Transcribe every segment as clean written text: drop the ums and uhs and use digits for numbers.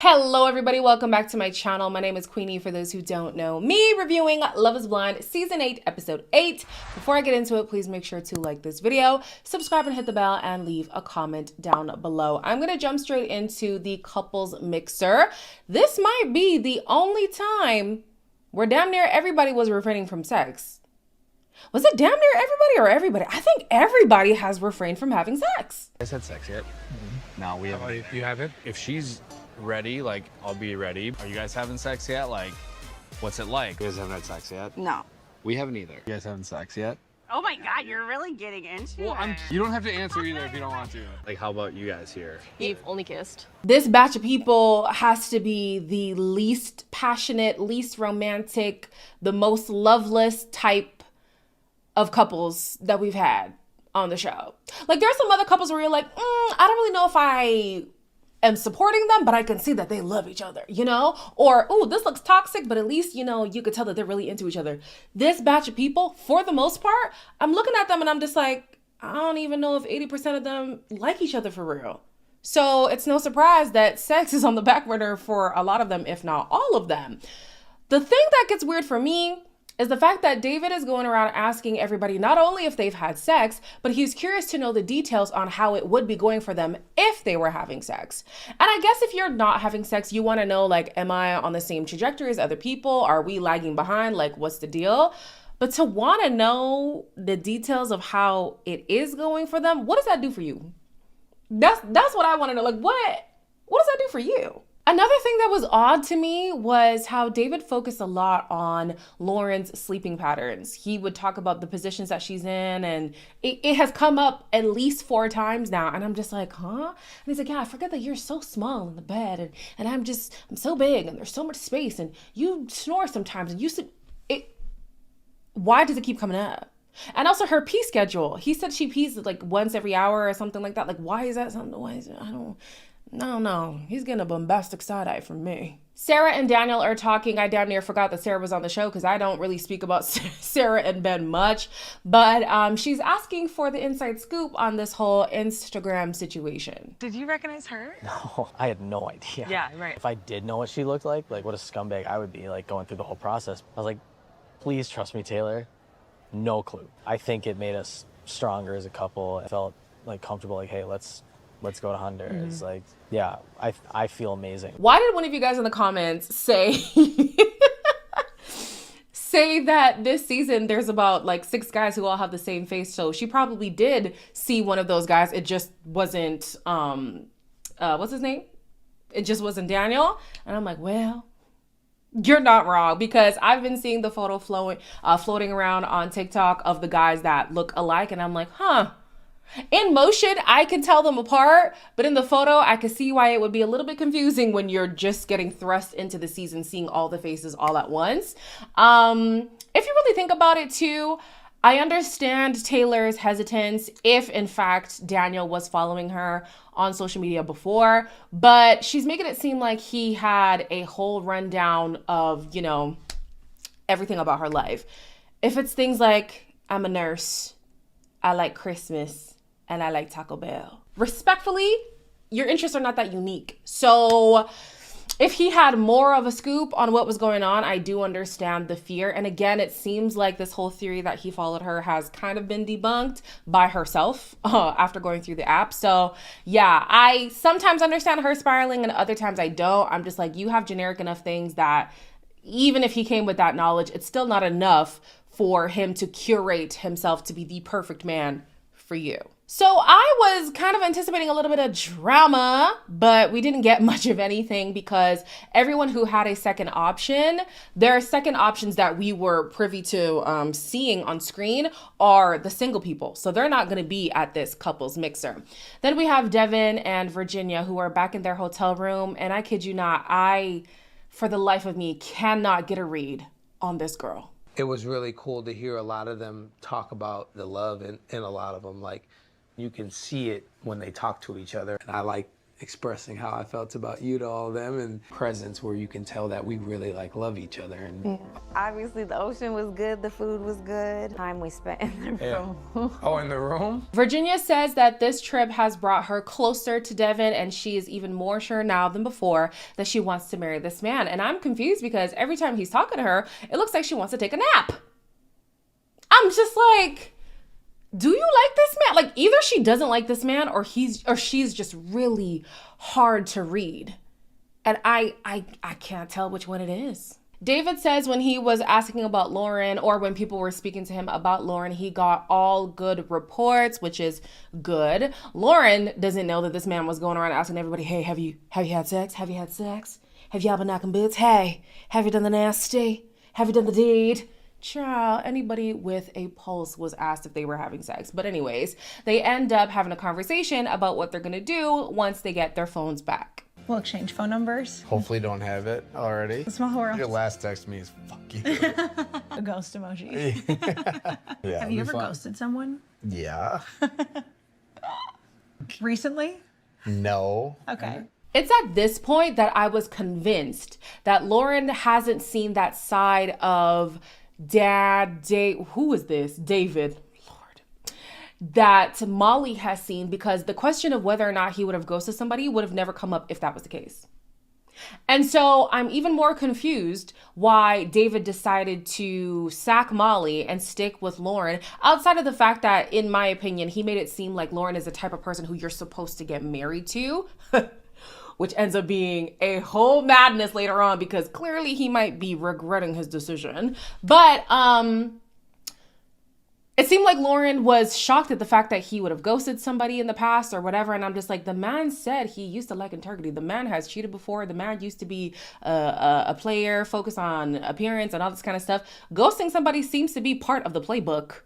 Hello everybody, welcome back to my channel. My name is Queenie for those who don't know me, reviewing Love is Blind Season 8, Episode 8. Before I get into it, please make sure to like this video, subscribe and hit the bell, and leave a comment down below. I'm going to jump straight into the couples mixer. This might be the only time where damn near everybody was refraining from sex. Was it damn near everybody or everybody? I think everybody has refrained from having sex. You guys had sex yet? No, we haven't. You haven't? If she's ready, like, I'll be ready. Are you guys having sex yet? Like, what's it like? You guys haven't had sex yet? No. We haven't either. You guys having sex yet? Oh my God, you're really getting into it. You don't have to answer either if you don't want to. Like, how about you guys here? We've only kissed. This batch of people has to be the least passionate, least romantic, the most loveless type of couples that we've had on the show. Like, there are some other couples where you're like, I don't really know if I am supporting them, but I can see that they love each other, you know? Or, oh, this looks toxic, but at least, you know, you could tell that they're really into each other. This batch of people, for the most part, I'm looking at them and I'm just like, I don't even know if 80% of them like each other for real. So it's no surprise that sex is on the back burner for a lot of them, if not all of them. The thing that gets weird for me is the fact that David is going around asking everybody not only if they've had sex, but he's curious to know the details on how it would be going for them if they were having sex. And I guess if you're not having sex, you want to know, like, am I on the same trajectory as other people? Are we lagging behind? Like, what's the deal? But to want to know the details of how it is going for them, what does that do for you? That's what I want to know. Like, what does that do for you? Another thing that was odd to me was how David focused a lot on Lauren's sleeping patterns. He would talk about the positions that she's in, and it has come up at least 4 times now. And I'm just like, huh? And he's like, yeah, I forget that you're so small in the bed, and I'm so big, and there's so much space, and you snore sometimes, and why does it keep coming up? And also her pee schedule. He said she pees like once every hour or something like that. Like, why is that something? Why is it? I don't know. He's getting a bombastic side eye from me. Sarah and Daniel are talking. I damn near forgot that Sarah was on the show because I don't really speak about Sarah and Ben much. But she's asking for the inside scoop on this whole Instagram situation. Did you recognize her? No, I had no idea. Yeah, right. If I did know what she looked like what a scumbag I would be, like, going through the whole process. I was like, please trust me, Taylor. No clue. I think it made us stronger as a couple. I felt like comfortable, like, hey, let's go to Hunter. It's like, yeah, I feel amazing. Why did one of you guys in the comments say say that this season there's about like 6 guys who all have the same face? So she probably did see one of those guys. It just wasn't what's his name? It just wasn't Daniel. And I'm like, well, you're not wrong, because I've been seeing the photo floating around on TikTok of the guys that look alike, and I'm like, huh. In motion, I can tell them apart, but in the photo, I can see why it would be a little bit confusing when you're just getting thrust into the season, seeing all the faces all at once. If you really think about it too, I understand Taylor's hesitance if, in fact, Daniel was following her on social media before, but she's making it seem like he had a whole rundown of, you know, everything about her life. If it's things like, I'm a nurse, I like Christmas, and I like Taco Bell. Respectfully, your interests are not that unique. So if he had more of a scoop on what was going on, I do understand the fear. And again, it seems like this whole theory that he followed her has kind of been debunked by herself after going through the app. So yeah, I sometimes understand her spiraling and other times I don't. I'm just like, you have generic enough things that even if he came with that knowledge, it's still not enough for him to curate himself to be the perfect man for you. So I was kind of anticipating a little bit of drama, but we didn't get much of anything because everyone who had a second option, their second options that we were privy to seeing on screen are the single people. So they're not going to be at this couples mixer. Then we have Devin and Virginia who are back in their hotel room. And I kid you not, I, for the life of me, cannot get a read on this girl. It was really cool to hear a lot of them talk about the love in a lot of them. Like, you can see it when they talk to each other. And I like expressing how I felt about you to all of them, and presence where you can tell that we really like love each other. And Obviously the ocean was good, the food was good. Time we spent in the room. Oh, in the room? Virginia says that this trip has brought her closer to Devin, and she is even more sure now than before that she wants to marry this man. And I'm confused because every time he's talking to her, it looks like she wants to take a nap. I'm just like, do you like this man? Like, either she doesn't like this man or she's just really hard to read. And I can't tell which one it is. David says when he was asking about Lauren, or when people were speaking to him about Lauren, he got all good reports, which is good. Lauren doesn't know that this man was going around asking everybody, hey, have you had sex? Have you had sex? Have y'all been knocking boots? Hey, have you done the nasty? Have you done the deed? Child, anybody with a pulse was asked if they were having sex. But anyways, they end up having a conversation about what they're gonna do once they get their phones back. We'll exchange phone numbers. Hopefully don't have it already. Small world. Your last text to me is fuck you. A ghost emoji. Yeah, Have you ever ghosted someone? Yeah. Recently? No. Okay. It's at this point that I was convinced that Lauren hasn't seen that side of who is this? David. Lord. That Molly has seen, because the question of whether or not he would have ghosted somebody would have never come up if that was the case. And so I'm even more confused why David decided to sack Molly and stick with Lauren, outside of the fact that, in my opinion, he made it seem like Lauren is the type of person who you're supposed to get married to. Which ends up being a whole madness later on, because clearly he might be regretting his decision. But it seemed like Lauren was shocked at the fact that he would have ghosted somebody in the past or whatever. And I'm just like, the man said he used to like integrity. The man has cheated before. The man used to be a player, focused on appearance and all this kind of stuff. Ghosting somebody seems to be part of the playbook.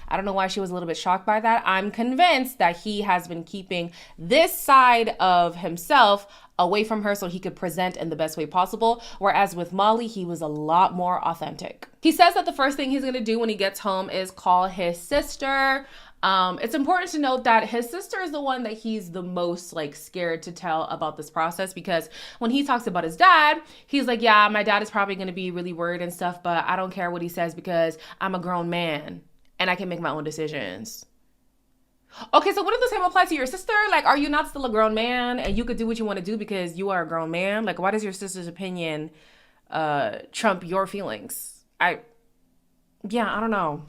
I don't know why she was a little bit shocked by that. I'm convinced that he has been keeping this side of himself away from her so he could present in the best way possible. Whereas with Molly, he was a lot more authentic. He says that the first thing he's going to do when he gets home is call his sister. It's important to note that his sister is the one that he's the most scared to tell about this process, because when he talks about his dad, he's like, yeah, my dad is probably going to be really worried and stuff, but I don't care what he says because I'm a grown man and I can make my own decisions. Okay, so wouldn't the same apply to your sister? Are you not still a grown man and you could do what you want to do because you are a grown man? Why does your sister's opinion trump your feelings? I don't know.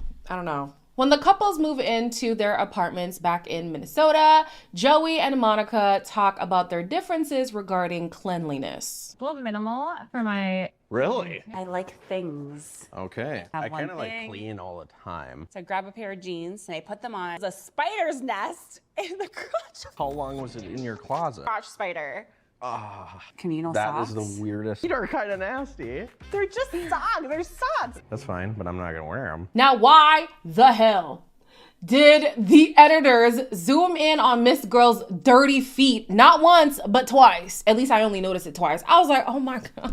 When the couples move into their apartments back in Minnesota, Joey and Monica talk about their differences regarding cleanliness. A little minimal for my... Really? I like things. Okay. Have I one kind of like thing. clean all the time. So I grab a pair of jeans and I put them on. There's a spider's nest in the crotch. How long was it in your closet? Crotch spider. Ah, Communal that socks. is the weirdest. These are kind of nasty. They're just socks. They're socks. That's fine, but I'm not gonna wear them. Now, why the hell did the editors zoom in on Miss Girl's dirty feet? Not once, but twice. At least I only noticed it twice. I was like, oh my gosh.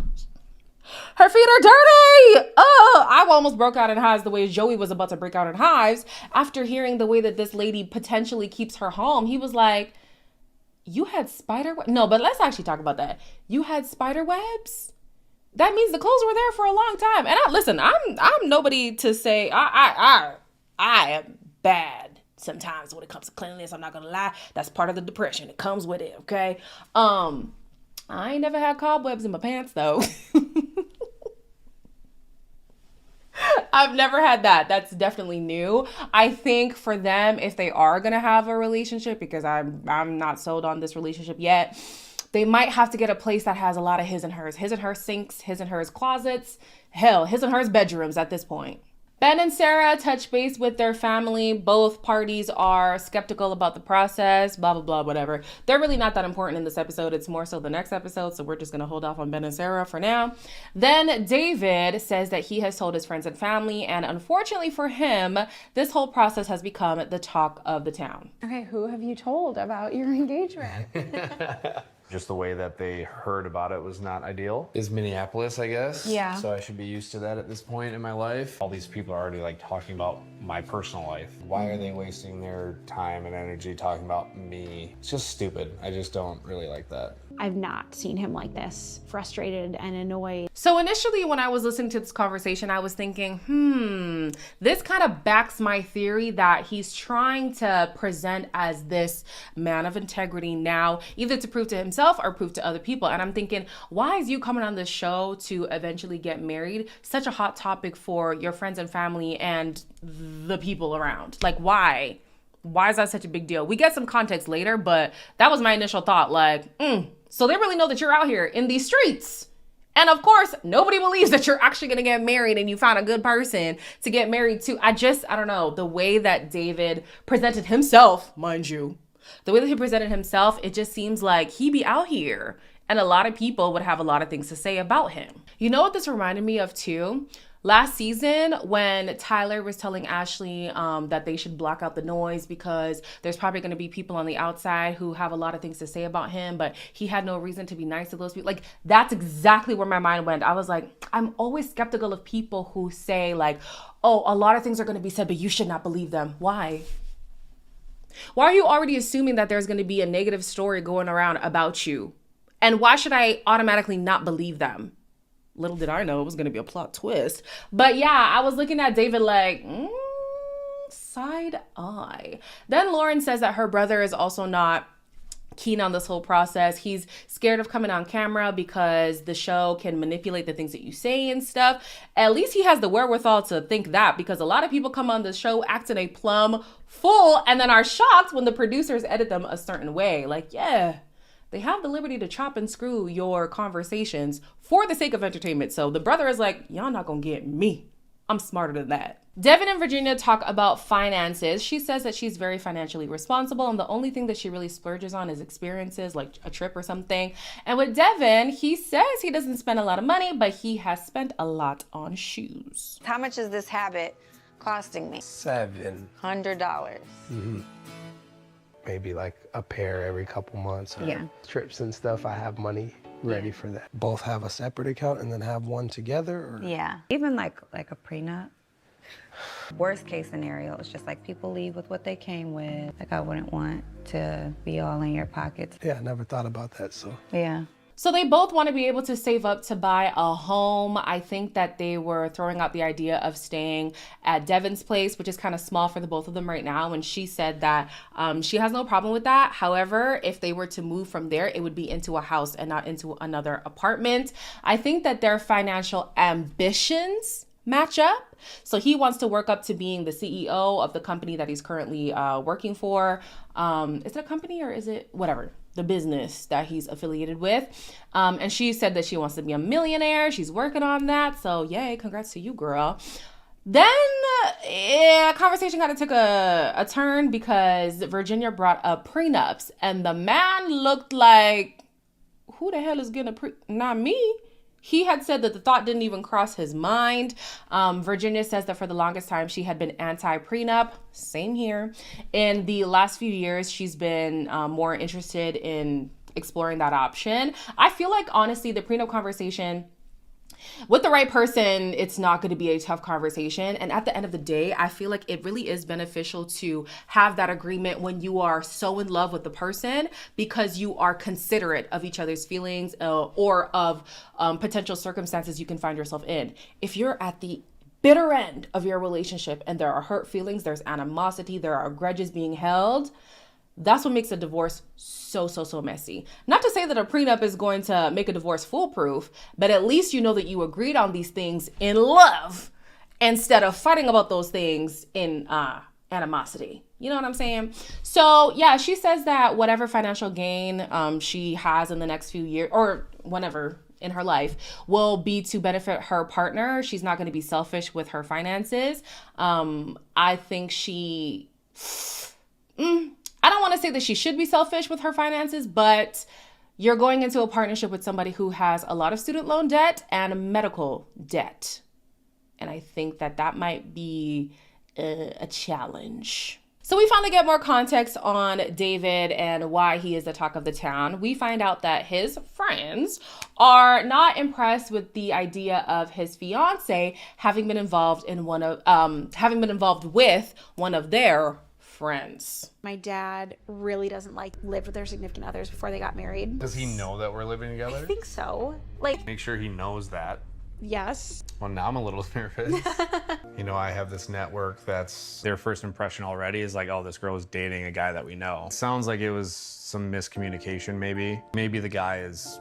Her feet are dirty. Oh, I almost broke out in hives the way Joey was about to break out in hives after hearing the way that this lady potentially keeps her home. He was like, you had no, but let's actually talk about that. You had spider webs? That means the clothes were there for a long time. And I'm nobody to say I am bad sometimes when it comes to cleanliness. I'm not gonna lie. That's part of the depression. It comes with it, okay? I ain't never had cobwebs in my pants though. I've never had that. That's definitely new. I think for them, if they are gonna have a relationship, because I'm not sold on this relationship yet, they might have to get a place that has a lot of his and hers sinks, his and hers closets, hell, his and hers bedrooms at this point. Ben and Sarah touch base with their family. Both parties are skeptical about the process, blah, blah, blah, whatever. They're really not that important in this episode. It's more so the next episode, so we're just going to hold off on Ben and Sarah for now. Then David says that he has told his friends and family, and unfortunately for him, this whole process has become the talk of the town. Okay, who have you told about your engagement? Just the way that they heard about it was not ideal. Is Minneapolis, I guess. Yeah. So I should be used to that at this point in my life. All these people are already like talking about my personal life. Why are they wasting their time and energy talking about me? It's just stupid. I just don't really like that. I've not seen him like this, frustrated and annoyed. So initially when I was listening to this conversation, I was thinking, this kind of backs my theory that he's trying to present as this man of integrity now, either to prove to himself or prove to other people. And I'm thinking, why is you coming on this show to eventually get married such a hot topic for your friends and family and the people around? Like, why? Why is that such a big deal? We get some context later, but that was my initial thought. Like, so they really know that you're out here in these streets. And of course, nobody believes that you're actually going to get married and you found a good person to get married to. I don't know, the way that David presented himself, mind you, the way that he presented himself, it just seems like he be out here and a lot of people would have a lot of things to say about him. You know what this reminded me of too? Last season, when Tyler was telling Ashley that they should block out the noise because there's probably going to be people on the outside who have a lot of things to say about him, but he had no reason to be nice to those people. Like, that's exactly where my mind went. I was like, I'm always skeptical of people who say like, oh, a lot of things are going to be said, but you should not believe them. Why? Why are you already assuming that there's going to be a negative story going around about you? And why should I automatically not believe them? Little did I know it was going to be a plot twist. But yeah, I was looking at David like, side eye. Then Lauren says that her brother is also not keen on this whole process. He's scared of coming on camera because the show can manipulate the things that you say and stuff. At least he has the wherewithal to think that, because a lot of people come on the show acting a plum fool and then are shocked when the producers edit them a certain way. Like, yeah, they have the liberty to chop and screw your conversations for the sake of entertainment. So the brother is like, y'all not gonna get me. I'm smarter than that. Devin and Virginia talk about finances. She says that she's very financially responsible and the only thing that she really splurges on is experiences, like a trip or something. And with Devin, he says he doesn't spend a lot of money, but he has spent a lot on shoes. How much is this habit costing me? $700. Maybe like a pair every couple months. Or Yeah. Trips and stuff, I have money ready for that. Both have a separate account and then have one together? Or? Yeah. Even like a prenup. Worst case scenario, it's just like people leave with what they came with. Like I wouldn't want to be all in your pockets. Yeah, I never thought about that, so. Yeah. So they both want to be able to save up to buy a home. I think that they were throwing out the idea of staying at Devin's place, which is kind of small for the both of them right now. And she said that she has no problem with that. However, if they were to move from there, it would be into a house and not into another apartment. I think that their financial ambitions match up. So he wants to work up to being the CEO of the company that he's currently working for. Is it a company or is it whatever? The business that he's affiliated with. And she said that she wants to be a millionaire. She's working on that. So yay, congrats to you, girl. Then conversation kind of took a turn because Virginia brought up prenups and the man looked like, who the hell is getting not me. He had said that the thought didn't even cross his mind. Virginia says that for the longest time, she had been anti-prenup. Same here. In the last few years, she's been more interested in exploring that option. I feel like, honestly, the prenup conversation, with the right person, it's not going to be a tough conversation. And at the end of the day, I feel like it really is beneficial to have that agreement when you are so in love with the person because you are considerate of each other's feelings or of potential circumstances you can find yourself in. If you're at the bitter end of your relationship and there are hurt feelings, there's animosity, there are grudges being held, that's what makes a divorce so messy. Not to say that a prenup is going to make a divorce foolproof, but at least you know that you agreed on these things in love instead of fighting about those things in animosity. You know what I'm saying? So yeah, she says that whatever financial gain she has in the next few years or whenever in her life will be to benefit her partner. She's not going to be selfish with her finances. I think she... I don't want to say that she should be selfish with her finances, but you're going into a partnership with somebody who has a lot of student loan debt and medical debt. And I think that that might be a challenge. So we finally get more context on David and why he is the talk of the town. We find out that his friends are not impressed with the idea of his fiance having been involved with one of their friends. My dad really doesn't like live with their significant others before they got married. Does he know that we're living together? I think so. Like, Make sure he knows that. yes. Well, now I'm a little nervous. You know, I have this network that's their first impression already is like, oh, this girl is dating a guy that we know. Sounds like it was some miscommunication, maybe. Maybe the guy is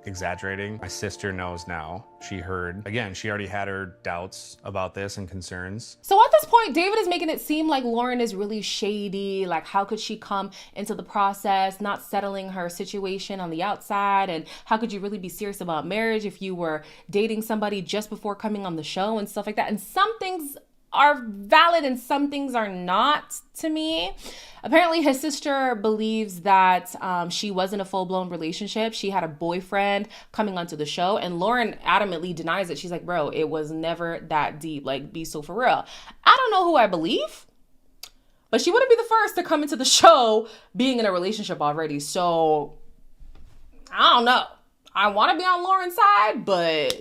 exaggerating. My sister knows now. She heard. Again, she already had her doubts about this and concerns. So at this point, David is making it seem like Lauren is really shady. Like, how could she come into the process, not settling her situation on the outside? And how could you really be serious about marriage if you were dating somebody just before coming on the show and stuff like that? And some things are valid and some things are not to me. Apparently his sister believes that she was in a full-blown relationship. She had a boyfriend coming onto the show, and Lauren adamantly denies it. She's like, bro, it was never that deep. Like, be so for real. I don't know who I believe, but she wouldn't be the first to come into the show being in a relationship already. So I don't know. I want to be on Lauren's side, but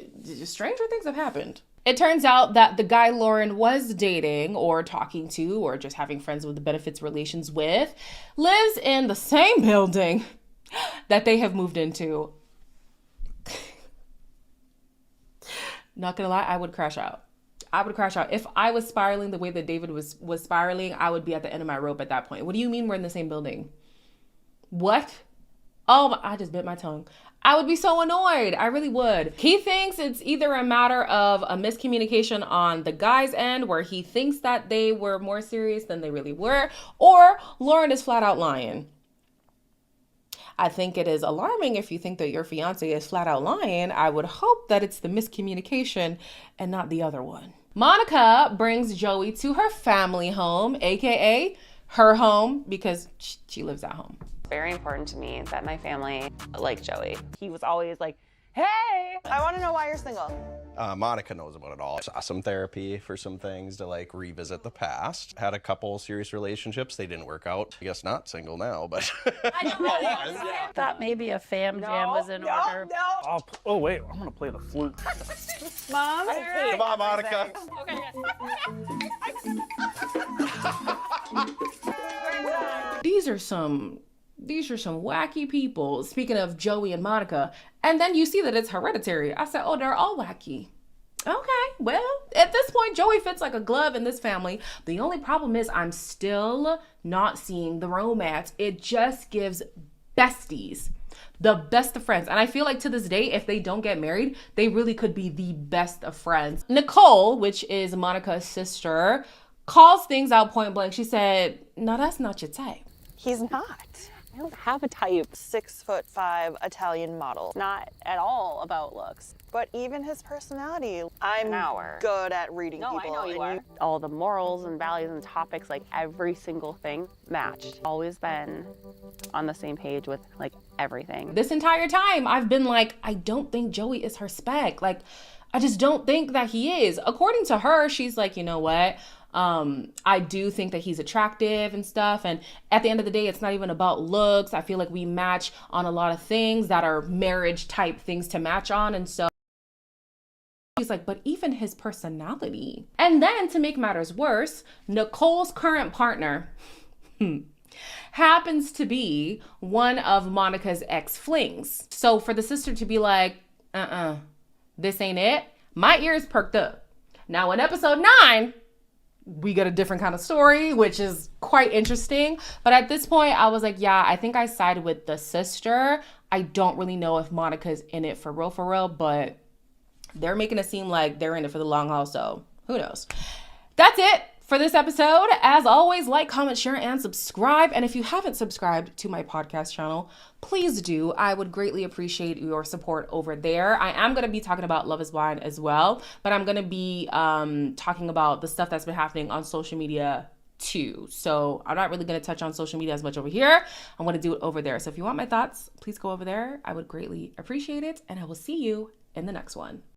stranger things have happened. It turns out that the guy Lauren was dating or talking to or just having friends with the benefits relations with lives in the same building that they have moved into. Not gonna lie, I would crash out. I would crash out. If I was spiraling the way that David was spiraling, I would be at the end of my rope at that point. What do you mean we're in the same building? What? Oh, I just bit my tongue. I would be so annoyed. I really would. He thinks it's either a matter of a miscommunication on the guy's end where he thinks that they were more serious than they really were, or Lauren is flat out lying. I think it is alarming if you think that your fiance is flat out lying. I would hope that it's the miscommunication and not the other one. Monica brings Joey to her family home, aka her home, because she lives at home. Very important to me that my family like Joey. He was always like, hey, I want to know why you're single. Monica knows about it all. Saw some therapy for some things to like revisit the past. Had a couple serious relationships. They didn't work out. I guess not single now, but. Thought maybe a fam jam was in order. Oh, wait, I'm gonna play the flute. Mom? Come on, Monica. These are some wacky people. Speaking of Joey and Monica, and then you see that it's hereditary. I said, oh, they're all wacky. Okay, well, at this point, Joey fits like a glove in this family. The only problem is I'm still not seeing the romance. It just gives besties, the best of friends. And I feel like to this day, if they don't get married, they really could be the best of friends. Nicole, which is Monica's sister, calls things out point blank. She said, no, that's not your type. He's not. I don't have a type. 6'5" Italian model. Not at all about looks. But even his personality, I'm good at reading people. I know you are. All the morals and values and topics, like every single thing matched. Always been on the same page with like everything. This entire time I've been like, I don't think Joey is her spec. Like, I just don't think that he is. According to her, she's like, you know what? I do think that he's attractive and stuff. And at the end of the day, it's not even about looks. I feel like we match on a lot of things that are marriage type things to match on. And so she's like, but even his personality. And then to make matters worse, Nicole's current partner happens to be one of Monica's ex-flings. So for the sister to be like, this ain't it, my ears perked up. Now in episode 9, we get a different kind of story, which is quite interesting. But at this point, I was like, yeah, I think I side with the sister. I don't really know if Monica's in it for real, but they're making it seem like they're in it for the long haul, so who knows? That's it for this episode. As always, like, comment, share, and subscribe. And if you haven't subscribed to my podcast channel, please do. I would greatly appreciate your support over there. I am going to be talking about Love is Blind as well, but I'm going to be talking about the stuff that's been happening on social media too. So I'm not really going to touch on social media as much over here. I'm going to do it over there. So if you want my thoughts, please go over there. I would greatly appreciate it. And I will see you in the next one.